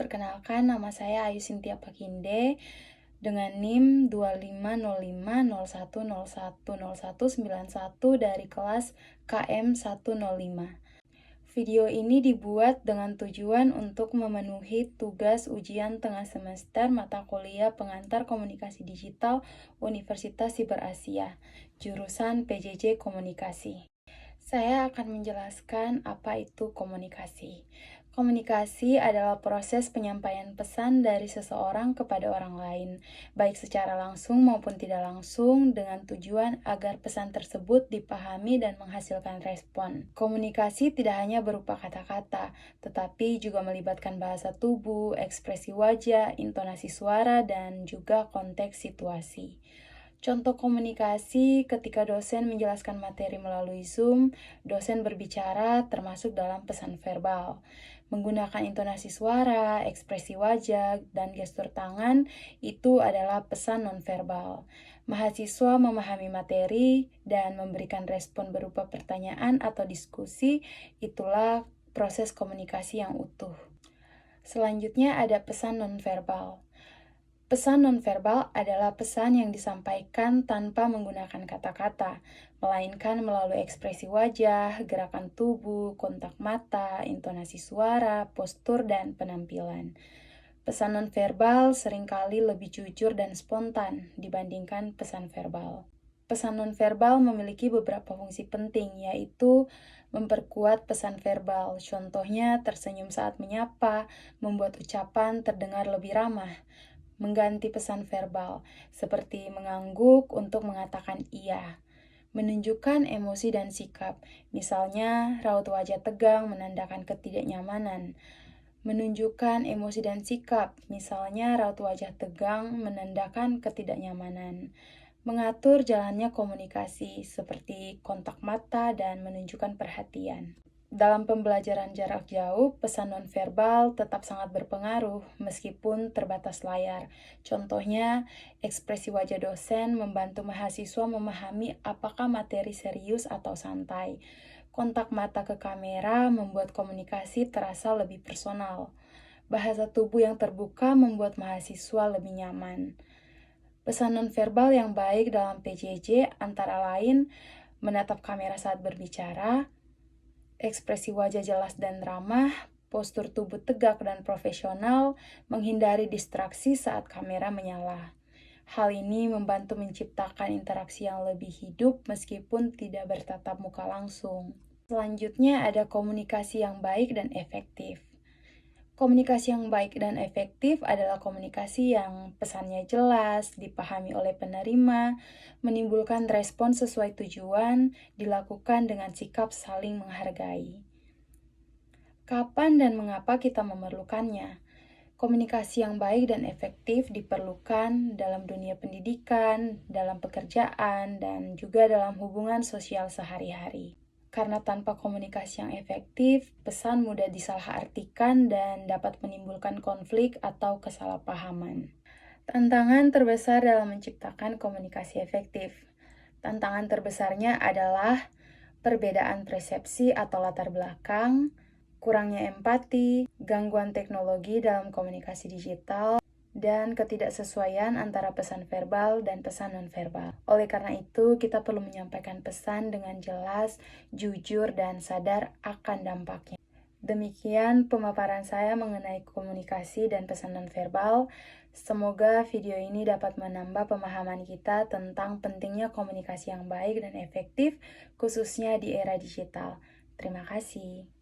Perkenalkan, nama saya Ayu Sintia Pakinde dengan NIM 250501010191 dari kelas KM 105. Video ini dibuat dengan tujuan untuk memenuhi tugas ujian tengah semester mata kuliah pengantar komunikasi digital Universitas Siber Asia, jurusan PJJ Komunikasi. Saya akan menjelaskan apa itu komunikasi. Komunikasi adalah proses penyampaian pesan dari seseorang kepada orang lain, baik secara langsung maupun tidak langsung, dengan tujuan agar pesan tersebut dipahami dan menghasilkan respon. Komunikasi tidak hanya berupa kata-kata, tetapi juga melibatkan bahasa tubuh, ekspresi wajah, intonasi suara, dan juga konteks situasi. Contoh komunikasi ketika dosen menjelaskan materi melalui Zoom, dosen berbicara termasuk dalam pesan verbal. Menggunakan intonasi suara, ekspresi wajah, dan gestur tangan itu adalah pesan nonverbal. Mahasiswa memahami materi dan memberikan respon berupa pertanyaan atau diskusi, itulah proses komunikasi yang utuh. Selanjutnya ada pesan nonverbal. Pesan nonverbal adalah pesan yang disampaikan tanpa menggunakan kata-kata, melainkan melalui ekspresi wajah, gerakan tubuh, kontak mata, intonasi suara, postur, dan penampilan. Pesan nonverbal seringkali lebih jujur dan spontan dibandingkan pesan verbal. Pesan nonverbal memiliki beberapa fungsi penting, yaitu memperkuat pesan verbal. Contohnya, tersenyum saat menyapa, membuat ucapan terdengar lebih ramah. Mengganti pesan verbal, seperti mengangguk untuk mengatakan iya. Menunjukkan emosi dan sikap, misalnya raut wajah tegang menandakan ketidaknyamanan. Menunjukkan emosi dan sikap, misalnya raut wajah tegang menandakan ketidaknyamanan. Mengatur jalannya komunikasi, seperti kontak mata dan menunjukkan perhatian. Dalam pembelajaran jarak jauh, pesan nonverbal tetap sangat berpengaruh meskipun terbatas layar. Contohnya, ekspresi wajah dosen membantu mahasiswa memahami apakah materi serius atau santai. Kontak mata ke kamera membuat komunikasi terasa lebih personal. Bahasa tubuh yang terbuka membuat mahasiswa lebih nyaman. Pesan nonverbal yang baik dalam PJJ antara lain menatap kamera saat berbicara, ekspresi wajah jelas dan ramah, postur tubuh tegak dan profesional, menghindari distraksi saat kamera menyala. Hal ini membantu menciptakan interaksi yang lebih hidup meskipun tidak bertatap muka langsung. Selanjutnya ada komunikasi yang baik dan efektif. Komunikasi yang baik dan efektif adalah komunikasi yang pesannya jelas, dipahami oleh penerima, menimbulkan respon sesuai tujuan, dilakukan dengan sikap saling menghargai. Kapan dan mengapa kita memerlukannya? Komunikasi yang baik dan efektif diperlukan dalam dunia pendidikan, dalam pekerjaan, dan juga dalam hubungan sosial sehari-hari. Karena tanpa komunikasi yang efektif, pesan mudah disalahartikan dan dapat menimbulkan konflik atau kesalahpahaman. Tantangan terbesar dalam menciptakan komunikasi efektif. Tantangan terbesarnya adalah perbedaan persepsi atau latar belakang, kurangnya empati, gangguan teknologi dalam komunikasi digital, dan ketidaksesuaian antara pesan verbal dan pesan nonverbal. Oleh karena itu, kita perlu menyampaikan pesan dengan jelas, jujur, dan sadar akan dampaknya. Demikian pemaparan saya mengenai komunikasi dan pesan nonverbal. Semoga video ini dapat menambah pemahaman kita tentang pentingnya komunikasi yang baik dan efektif, khususnya di era digital. Terima kasih.